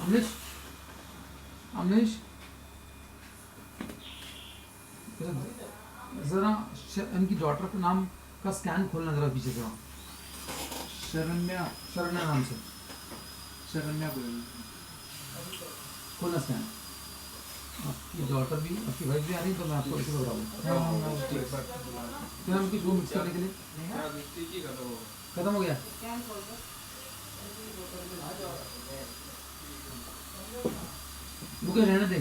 अमलेश अमलेश जरा इनकी डॉटर के नाम का स्कैन खोलना जरा पीछे से। शरण्या शरण्या नाम से शरण्या खोलना स्कैन। आपकी डॉटर भी आपकी वाइफ भी आ रही है तो मैं आपको इसे बता दूँ फिर हम कुछ वो मिक्स करने के लिए खत्म हो गया। मुझे रहने दे।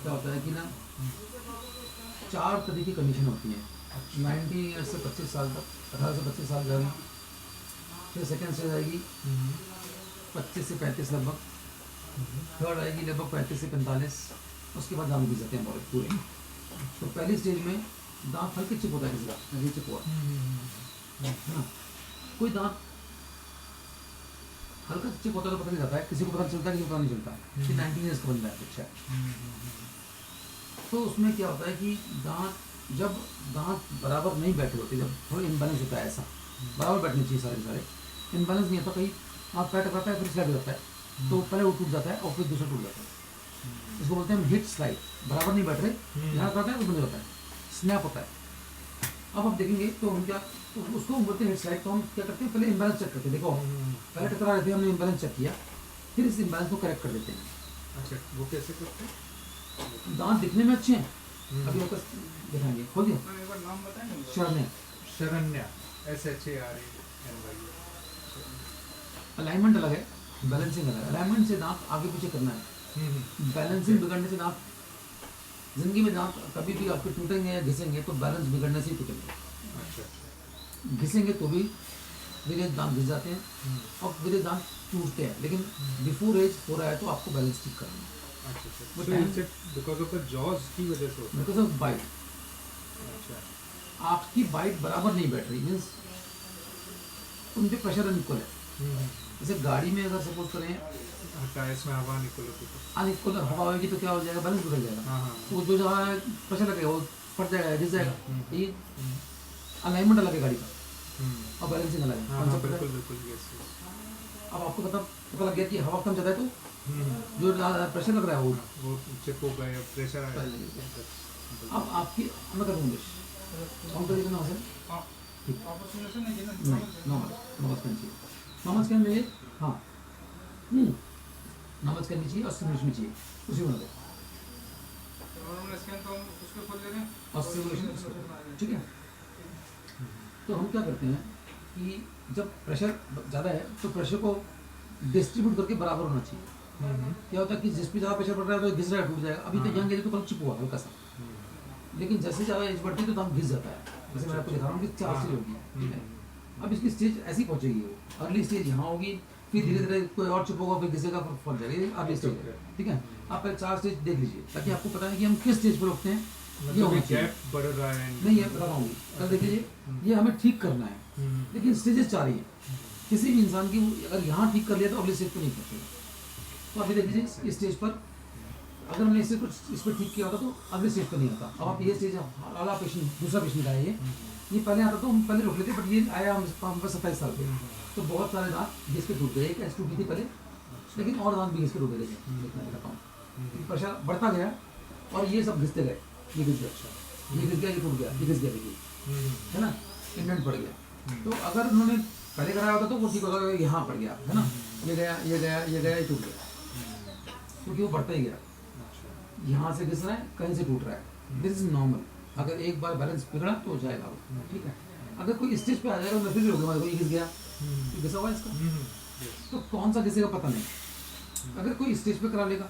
क्या होता है कि ना 4 तरह की कंडीशन होती है 19 ईयर से 25 साल तक, 18 से 25 साल जाएगी, फिर सेकेंड स्टेज आएगी 25 से 35 लगभग, थर्ड आएगी लगभग 35 से 45, उसके बाद दांत गिर जाते हैं पूरे। तो पहली स्टेज में दांत हल्के चिप होता है किसी का चिप हुआ है ना, कोई दांत हल्का चिप होता है तो पता नहीं जाता है, किसी को पता चलता है, किसी को पता नहीं चलता कि 19 ईयर्स का बंदा है अच्छा है। तो उसमें क्या होता है कि जब दांत बराबर नहीं बैठे होते, जब थोड़ा इम्बैलेंस होता है, ऐसा बराबर बैठने चाहिए सारे इम्बैलेंस नहीं होता, कहीं आप पैर टकराता है फिर स्लाइड हो जाता है, तो पहले वो टूट जाता है और फिर दूसरा टूट जाता है। इसको बोलते हैं हिट स्लाइड, बराबर नहीं बैठ रहे, यहाँ टकराता है वो बंद हो जाता है, स्नैप होता है। अब आप देखेंगे तो हम क्या, तो उसको हम बोलते हैं हिट स्लाइड। तो हम क्या करते हैं, पहले इम्बैलेंस चेक करते हैं। देखो पहले टकरा रहे थे, हमने इम्बैलेंस चेक किया, फिर इस इम्बैलेंस को करेक्ट कर देते हैं। अच्छा, वो कैसे करते हैं? दांत दिखने में अच्छे हैं, अभी आपको दिखाएंगे, खोल दिया। एक बार नाम बताएं। शरण्या शरण्या SHARANY। अलाइनमेंट अलग है, बैलेंसिंग अलग है। अलाइनमेंट से दांत आगे पीछे करना है, बैलेंसिंग बिगड़ने से दांत, जिंदगी में दांत कभी भी आपके टूटेंगे या घिसेंगे तो बैलेंस बिगड़ने से ही टूटेंगे। अच्छा, घिसेंगे तो भी मेरे दांत घिस जाते हैं और मेरे दांत टूटते हैं, लेकिन बिफोर एज हो रहा है तो आपको बैलेंस ठीक करना है। अच्छा, so it's because of the jaws की वजह से होता है। बिकॉज ऑफ बाइट, अच्छा, आपकी बाइट बराबर नहीं बैठ रही, मीन्स उन पे प्रेशर अनइक्वल है। जैसे गाड़ी में अगर सपोज करें टायर्स में हवा निकल होती है, अनइक्वल हवा होगी तो क्या हो जाएगा, बैलेंस बिगड़ जाएगा। हाँ, तो जो जहाँ प्रेशर लगेगा वो फट जाएगा, घिस जाएगा। ये अलाइनमेंट अलग है गाड़ी का और बैलेंसिंग अलग है। हाँ, concept बिल्कुल है। बिल्कुल, यस। अब आपको पता लग गया कि हवा कम ज़्यादा है, तो जो प्रेशर लग रहा है वो चिप हो गया, प्रेशर आया। अब आपकी मैं कर दूँगी हम तो इतना से ठीक नहीं, नॉर्मल स्कैन चाहिए, नॉर्मल स्कैन में हाँ नॉर्मल स्कैन भी चाहिए और सिमुलेशन भी चाहिए, उसी में और सिमुलेशन, ठीक है। तो हम क्या करते हैं कि जब प्रेशर ज़्यादा है तो प्रेशर को डिस्ट्रीब्यूट करके बराबर होना चाहिए। क्या होता है कि जिस पे ज़्यादा प्रेशर पड़ रहा है तो घिस रहा है, टूट जाएगा। अभी तो यंग एज तो कल चिप हुआ हल्का सा, लेकिन जैसे ज़्यादा एज बढ़ती है तो दांत घिस जाता है। जैसे मैं आपको दिखा रहा हूँ कि 4 स्टेज होगी, ठीक है। अब इसकी स्टेज ऐसी पहुँचेगी, वो अर्ली स्टेज यहाँ होगी, फिर धीरे धीरे कोई और चिप होगा, फिर घिसेगा, फिर फट जाएगा, ये अर्ली स्टेज है, ठीक है। आप पहले 4 स्टेज देख लीजिए ताकि आपको पता है कि हम किस स्टेज पर रुकते हैं। ये होना चाहिए, बढ़ रहा है नहीं ये बता पाऊंगी कल, देख लीजिए, ये हमें ठीक करना है, लेकिन स्टेजेस 4 ही है। किसी भी इंसान की अगर यहाँ ठीक कर लिया तो अगले स्टेज पर नहीं पहुँचेगा। तो अभी देख लीजिए इस स्टेज पर अगर हमने इस पर ठीक किया होता तो अगले स्टेज पर नहीं आता। अब आप ये स्टेज अगला पेशेंट, दूसरा पेशेंट आया, ये पहले आता तो हम पहले रोक लेते, बट ये आया हम 27 साल पे, तो बहुत सारे दांत घिस के टूट गए। एक ऐसे टूटी थी पहले, लेकिन और दांत भी घिस के टूटे गए, देखना दिखाता हूँ। प्रेशर बढ़ता गया और ये सब घिसते गए, ये घिस गया, ये घिस गया, ये टूट गया, ये घिस गया, देखिए है ना, इंडेंट पड़ गया। तो अगर उन्होंने पहले कराया होता तो वो ठीक होगा, यहाँ पड़ गया है ना, ये गया, ये गया, ये गया, ये टूट गया, क्योंकि वो बढ़ता ही गया। यहाँ से घिस रहा है, कहीं से टूट रहा है, दिस इज नॉर्मल। अगर एक बार बैलेंस बिगड़ा तो हो जाएगा वो, ठीक है। अगर कोई स्टेज पे आ जाएगा तो फिर होगा, ये घिस गया, ये घिसा हुआ है इसका, तो कौन सा घिसेगा पता नहीं। अगर कोई स्टेज पे करा लेगा,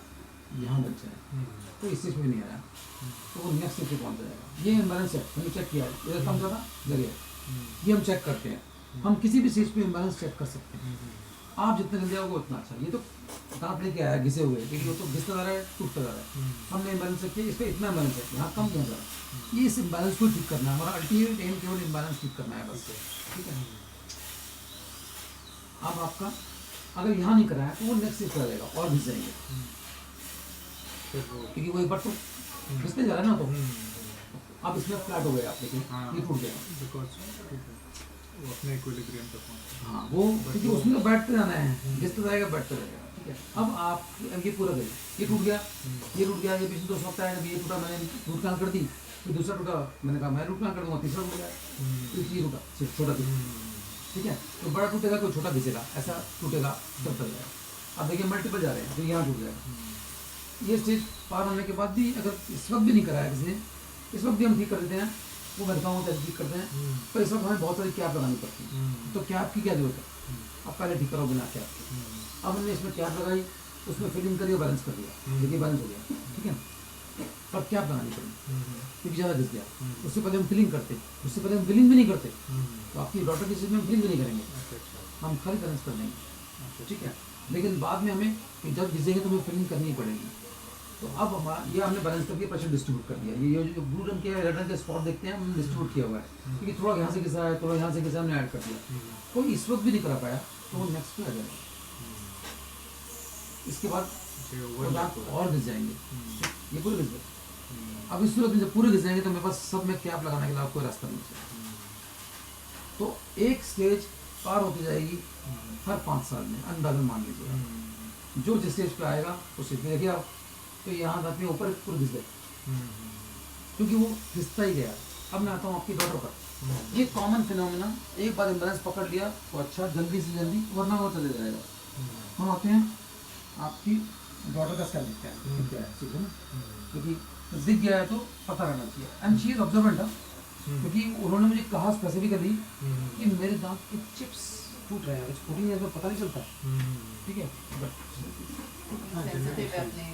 यहाँ बच जाए, तो स्टेज पे नहीं आया तो वो नेक्स्ट स्टेज पे पहुँच जाएगा। ये इम्बैलेंस है, मैंने चेक किया है, ये कम ज़्यादा जगह, ये हम चेक करते हैं। हम किसी भी स्टेज पे इम्बैलेंस चेक कर सकते हैं, आप जितने जल्दी आओगे उतना अच्छा। ये तो दांत लेके आया घिसे हुए, लेकिन वो तो घिसता जा रहा है, टूटता जा रहा है। हमने इम्बैलेंस चेक किया, इस पर इतना इम्बैलेंस है, यहाँ कम क्यों जा रहा है। ये इस इम्बैलेंस को ठीक करना है, हमारा अल्टीमेट एम केवल इम्बैलेंस ठीक करना है बस, ठीक है। अब आपका अगर यहाँ नहीं कराया तो वो नेक्स्ट स्टेज पर आ जाएगा और घिस जाएंगे, क्योंकि वो एक बार तो घिसते जा रहा है ना, तो अब इसमें फ्लैट हो गया आप, लेकिन ये टूट गया। वो अपने इक्विलिब्रियम तक पहुंचे। हाँ वो क्योंकि उसमें तो बैठते जाना है, गिरते जाएगा बैठते रहेगा, ठीक है। अब आप ये पूरा करिए, ये टूट गया, ये टूट गया, ये बीच में 2 हफ्ता आएगा, ये टूटा, मैंने रूट कैनाल कर दी, फिर दूसरा टूटा, मैंने कहा मैं रूट कैनाल कर दूँगा, तीसरा टूट गया, फिर ये टूटा, सिर्फ छोटा टूटा, ठीक है। तो बड़ा टूटेगा कोई छोटा घिसेगा, ऐसा टूटेगा तब तक जाएगा। अब देखिए मल्टीपल जा रहे हैं, तो यहाँ टूट जाएगा। ये स्टेज पार होने के बाद भी अगर इस वक्त भी नहीं कराया किसी ने, इस वक्त भी हम ठीक कर देते हैं, वो मैं बताऊँ तो ठीक करते हैं, पर इस वक्त हमें बहुत सारी कैप लगानी पड़ती है। तो कैप की क्या जरूरत है, अब पहले ठीक करो बिना कैप के। अब हमने इसमें कैप लगाई, उसमें फिलिंग करी और बैलेंस कर दिया, देखिए बैलेंस हो गया, ठीक है। पर कैप लगानी पड़ी क्योंकि ज़्यादा घिस गया। उससे पहले हम फिलिंग करते, उससे पहले हम फिलिंग भी नहीं करते, तो आपकी डॉटर की चीज़ में हम फिलिंग भी नहीं करेंगे, हम खाली बैलेंस कर देंगे, ठीक है। लेकिन बाद में हमें जब घिसेंगे तो हमें फिलिंग करनी पड़ेगी। तो अब हमारा ये हमने बैलेंस करके प्रेशर डिस्ट्रीब्यूट कर दिया। ये जो ब्लू रंग के रेड रंग के स्पॉट देखते हैं, हमने डिस्ट्रीब्यूट किया हुआ है, क्योंकि थोड़ा यहाँ से घिसा है, थोड़ा यहाँ से घिसा, हमने ऐड कर दिया। कोई इस वक्त भी नहीं करा पाया तो वो नेक्स्ट पे आ जाएगा, इसके बाद वो दांत और घिस जाएंगे, ये पूरे घिस गए। अब इस सूरत में जब पूरे घिस जाएंगे तो मेरे पास सब में कैप लगाने के अलावा कोई रास्ता नहीं है। तो एक स्टेज पार होती जाएगी हर 5 साल में, अंदाजन मान लीजिए। जो जिस स्टेज पे आएगा उस स्टेज पे देखिए आप, तो यहाँ दांत में ऊपर पूरे घिस गए, क्योंकि वो घिसता ही गया। अब मैं आता हूँ आपकी डॉटर पर। ये कॉमन फिनोमिना, एक बार इम्बैलेंस पकड़ लिया तो अच्छा जल्दी से जल्दी, वरना वो चले जाएगा। हम आते हैं आपकी डॉटर का स्कैन देखते हैं क्या है, ठीक है ना, क्योंकि दिख गया है तो पता रहना चाहिए। एंड शी इज ऑब्जर्वेंट, क्योंकि उन्होंने मुझे कहा स्पेसिफिकली कि मेरे दांत के चिप्स टूट रहे हैं, फूटिंग है पता नहीं चलता, ठीक है। सेंसिटिव है अपने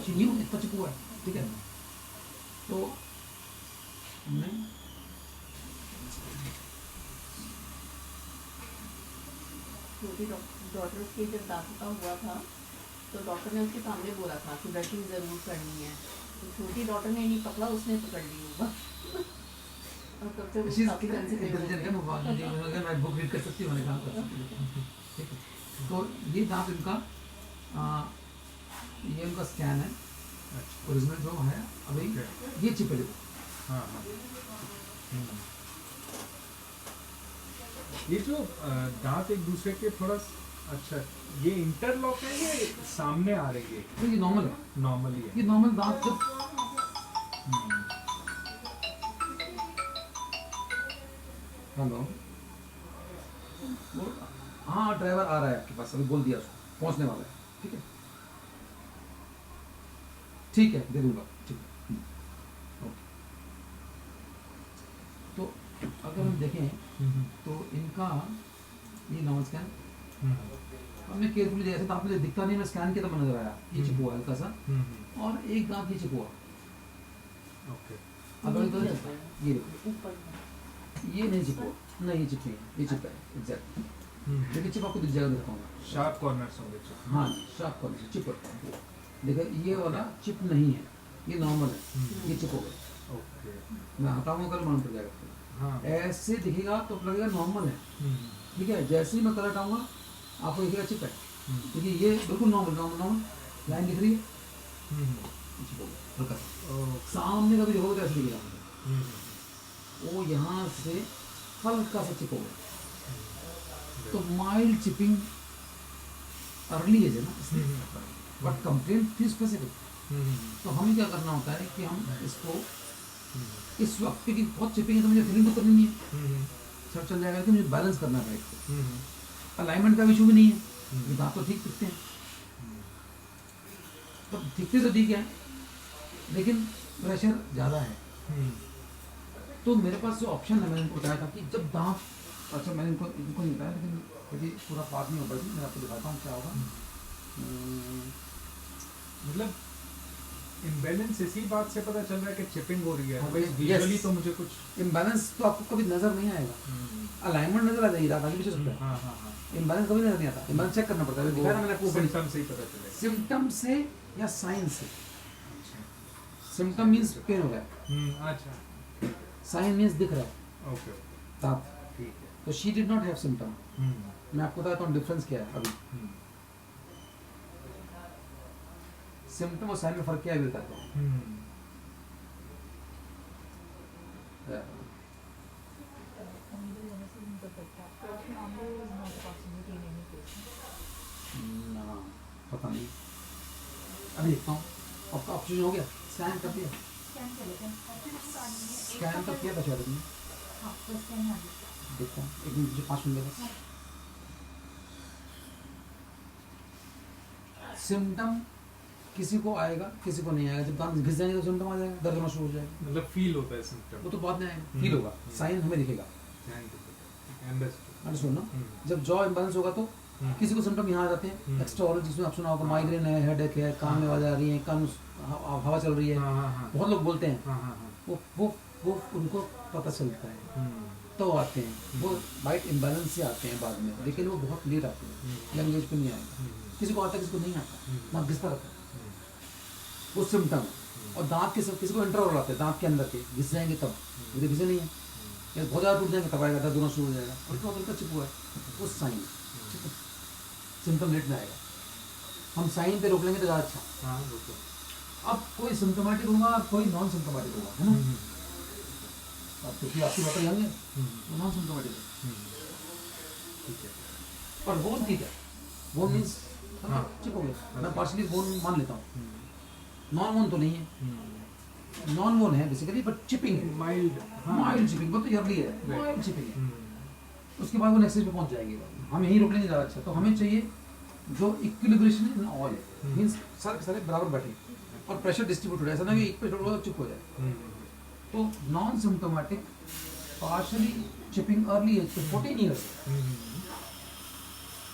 शी न्यू इतना चिप हुआ है, ठीक है। तो हमने छोटी डॉटर के जब दांतों का हुआ था तो डॉक्टर ने उसके सामने बोला था कि ब्रशिंग ज़रूर करनी है, तो छोटी डॉटर ने नहीं पकड़ा, उसने पकड़ ली होगा। और तब से शी वो काफ़ी सेंसिटिव हो इंटेलिजेंट है, मुझे मैं बुक रीड कर सकती हूँ, मैंने कहा कर सकती हूँ, ठीक है। तो ये दांत इनका ये उनका स्कैन है, ओरिजिनल जो है अभी ये चिप है देखो। हाँ हाँ। ये जो दांत एक दूसरे के थोड़ा अच्छा, ये इंटरलॉक है, ये सामने आ रही है, तो ये नॉर्मल है, नॉर्मली है। ये नॉर्मल दांत जब हेलो हाँ ड्राइवर आ रहा है आपके पास, अभी बोल दिया उसको, पहुंचने वाला है, ठीक है, ठीक है दे दूंगा, ठीक है, ओके। तो अगर हम देखें तो इनका ये नॉर्मल स्कैन हमने केयरफुली देखा था, आपने दिखता नहीं, मैं स्कैन किया तो मैं नजर आया ये चिप हुआ हल्का सा, और एक दांत ये चिप हुआ, ओके। अगर तो ये देखो ऊपर ये नहीं चिप हुआ, नहीं ये चिप नहीं है, ये चिप है एग्जैक्ट। देखिए चिप आपको दिख जाएगा, दिखाऊंगा। शार्प कॉर्नर्स होंगे। हाँ शार्प कॉर्नर चिप होता है, देखिए ये वाला चिप नहीं है, ये नॉर्मल है, ये चिप हो गया। ओके। मैं हटाऊंगा कल मालूम पड़ जाएगा, हाँ। ऐसे दिखेगा तो लगेगा नॉर्मल है, ठीक है। जैसे ही मैं कलर हटाऊंगा आपको दिखेगा चिप है, क्योंकि ये बिल्कुल नॉर्मल नॉर्मल नॉर्मल लाइन दिख रही है, चिप हो गया हल्का सा। सामने का भी देखोगे तो ऐसे दिखेगा, वो यहाँ से हल्का सा चिप हो गया। तो माइल्ड चिपिंग अर्ली एज है ना, बट कंप्लेंट थी स्पेसिफिक। तो हमें क्या करना होता है कि हम इसको इस वक्त, क्योंकि बहुत चिपिंग है तो मुझे फिलिंग तो करनी नहीं है, सब चल जाएगा, कि मुझे बैलेंस करना है इसको। अलाइनमेंट का इशू भी नहीं है, ये दांत तो ठीक दिखते हैं, तो दिखते तो ठीक है, लेकिन प्रेशर ज़्यादा है। तो मेरे पास जो ऑप्शन है, मैंने इनको बताया था कि जब दांत, अच्छा मैंने इनको नहीं बताया, लेकिन कभी पूरा पार्ट नहीं हो पाती, मैं आपको दिखाता हूँ क्या होगा। मतलब इम्बैलेंस इसी बात से पता चल रहा है कि चिपिंग हो रही है। हाँ, भाई yes. विजुअली तो मुझे कुछ इम्बैलेंस तो आपको कभी नजर नहीं आएगा, अलाइनमेंट नजर आ जाएगी, दांत आगे पीछे सकता है, हाँ हाँ हाँ। इम्बैलेंस कभी नजर नहीं आता, इम्बैलेंस चेक करना पड़ता है, दिखाया ना मैंने आपको ऊपर। सिम्टम से ही पता चलेगा। सिम्टम से या साइन से, सिम्टम मीन्स पेन हो रहा है, अच्छा। साइन मीन्स दिख रहा है ओके दांत। ठीक है। तो she did not have symptom. मैं आपको बताता हूँ डिफरेंस क्या है अभी, सिम्टम और साइन में फर्क क्या है, बताता हूँ। पता नहीं। अभी देखता हूँ आपका ऑप्शन हो गया, स्कैन कर दिया, स्कैन तो किया था शायद तुमने, देखता हूँ एक मिनट, मुझे 5 मिनट बस। सिम्टम किसी को आएगा किसी को नहीं आएगा, जब दांत घिस जाएंगे तो सिम्टम आ जाएगा, दर्द होना शुरू हो जाएगा, मतलब फील होता है सिम्टम, वो तो बाद में आएगा, फील होगा, साइन हमें दिखेगा, अंडरस्टूड ना। जब जॉ इम्बैलेंस होगा तो किसी को सिम्टम यहाँ आ जाते हैं एक्स्ट्रा ऑरल, जिसमें आप सुना होगा माइग्रेन है, हेडेक है, कान में आवाज आ रही है, कान हवा चल रही है, बहुत लोग बोलते हैं, वो उनको पता चलता है तो आते हैं, वो वाइट इम्बैलेंस से आते हैं बाद में, लेकिन वो बहुत लेट आते हैं, यंग एज पे नहीं आएगा, किसी को आता है किसी को नहीं आता, दांत घिसता रहता है, वो सिम्टम है। और दांत के सब किसी को इंटरवल आते हैं, दांत के अंदर के घिस जाएंगे तब, मुझे घिसे नहीं है, या बहुत ज़्यादा टूट जाएंगे तब आएगा, दर्द होना शुरू हो जाएगा, और इतना हल्का चिप हुआ है उस साइन, सिम्टम लेट में आएगा, हम साइन पे रोक लेंगे तो ज़्यादा अच्छा। अब कोई सिम्टोमेटिक होगा, कोई नॉन सिम्टोमेटिक होगा, है ना, अब क्योंकि आपकी बात यंग है वो नॉन सिम्टोमेटिक है, ठीक है, और बोन ठीक है, बोन मीन्स चिप हो गया, मैं पार्शली बोन मान लेता हूँ, नॉन बोन तो नहीं है, नॉन बोन है बेसिकली बट चिपिंग है, माइल्ड माइल्ड चिपिंग, बहुत तो अर्ली है, माइल्ड चिपिंग है, उसके बाद वो नेक्स्ट स्टेज पे पहुंच जाएगी, हम यहीं रोक लेंगे ज़्यादा अच्छा। तो हमें चाहिए जो इक्विलिब्रेशन इन ऑल है, मीन्स सारे सारे बराबर बैठे और प्रेशर डिस्ट्रीब्यूटेड, ऐसा ना कि एक पे थोड़ा चिप हो जाए। तो non symptomatic partially chipping early age पे 14 ईयर्स,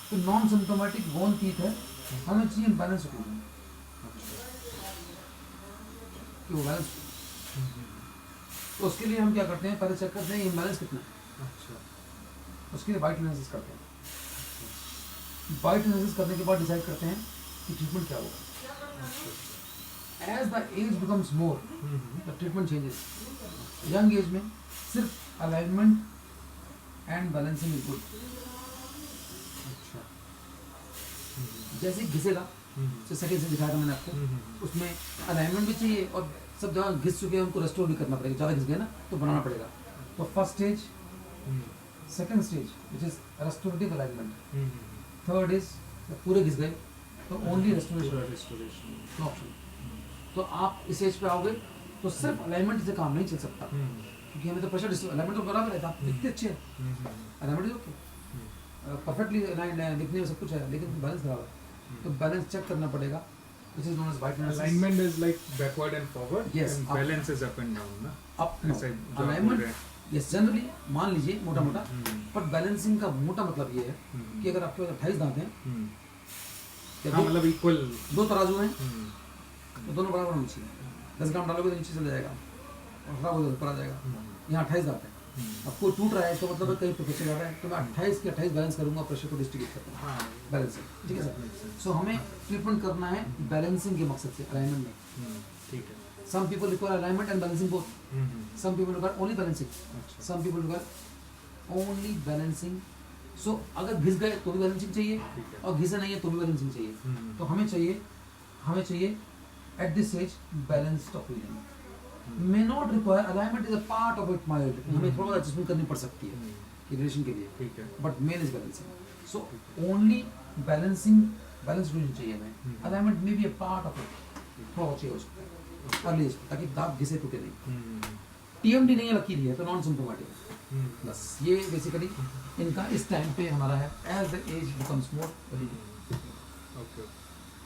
तो नॉन सिम्टोमेटिक बोन टीथ है, हमें चाहिए बैलेंस ओक्लूजन कि वो बैलेंस, तो उसके लिए हम क्या करते हैं, पहले चेक करते हैं इम्बैलेंस कितना है, उसके लिए वाइट एनालिसिस करते हैं, वाइट एनालिसिस करने के बाद डिसाइड करते हैं कि ट्रीटमेंट क्या होगा। As the age becomes more the treatment changes. Young age में सिर्फ alignment and balancing is good, जैसे ही घिसेगा, जो सेकेंड से दिखाया था मैंने आपको, उसमें अलाइनमेंट भी चाहिए और सब जगह घिस चुके हैं उनको रेस्टोर भी करना पड़ेगा, ज़्यादा घिस गए ना तो बनाना पड़ेगा। तो first stage, second stage which is restorative alignment, third is पूरे घिस गए तो ओनली रेस्टोरेशन ऑप्शन। तो आप इस एज पे आओगे तो सिर्फ अलाइनमेंट से काम नहीं चल सकता, क्योंकि हमें तो प्रेशर अलाइनमेंट तो बराबर है, था दिखते अच्छे हैं, alignment is okay, perfectly aligned है, दिखने में सब कुछ है, लेकिन बैलेंस खराब है, तो बैलेंस चेक करना पड़ेगा, which is known as white analysis. Alignment is like backward and forward, Yes, and up. balance is up and down, ना? Up, no. ऐसा जो आप Alignment, बोल रहे हैं। yes, generally मान लीजिए मोटा मोटा, पर बैलेंसिंग का मोटा मतलब ये है कि अगर आपके पास 28 दांत हैं, या हाँ, मतलब इक्वल दो तराजू हैं, तो दोनों बराबर होनी चाहिए, 10 ग्राम डालोगे तो नीचे चला जाएगा और खराब हो जाएगा, ऊपर आ जाएगा। यहाँ 28 दांत है, अब कोई टूट रहा है तो मतलब कहीं पे प्रेशर आ रहा है, तो मैं 28 के 28 बैलेंस करूंगा, प्रेशर को डिस्ट्रीब्यूट करता हूँ, बैलेंसिंग, ठीक है सर। सो हमें ट्रीटमेंट करना है बैलेंसिंग के मकसद से, अलाइनमेंट में। ठीक है। Some people require alignment and balancing both, some people require only balancing, some people require only balancing. So अगर घिस गए तो भी बैलेंसिंग चाहिए और घिसे नहीं है तो भी बैलेंसिंग चाहिए। तो हमें चाहिए at this age balanced occlusion. may not require alignment is a part of it mild, हमें थोड़ा एडजस्टमेंट करनी पड़ सकती है कि रिलेशन के लिए, ठीक है, but main is balancing. So only balancing, balance occlusion चाहिए हमें, अलाइनमेंट में भी ए पार्ट ऑफ इट थोड़ा चाहिए हो सकता है अर्ली एज, ताकि दांत घिसे टूटे नहीं। टीएमडी नहीं है, लकीर है तो नॉन सिम्प्टोमेटिक, बस ये बेसिकली इनका इस टाइम पे हमारा है, as the age becomes more. Okay.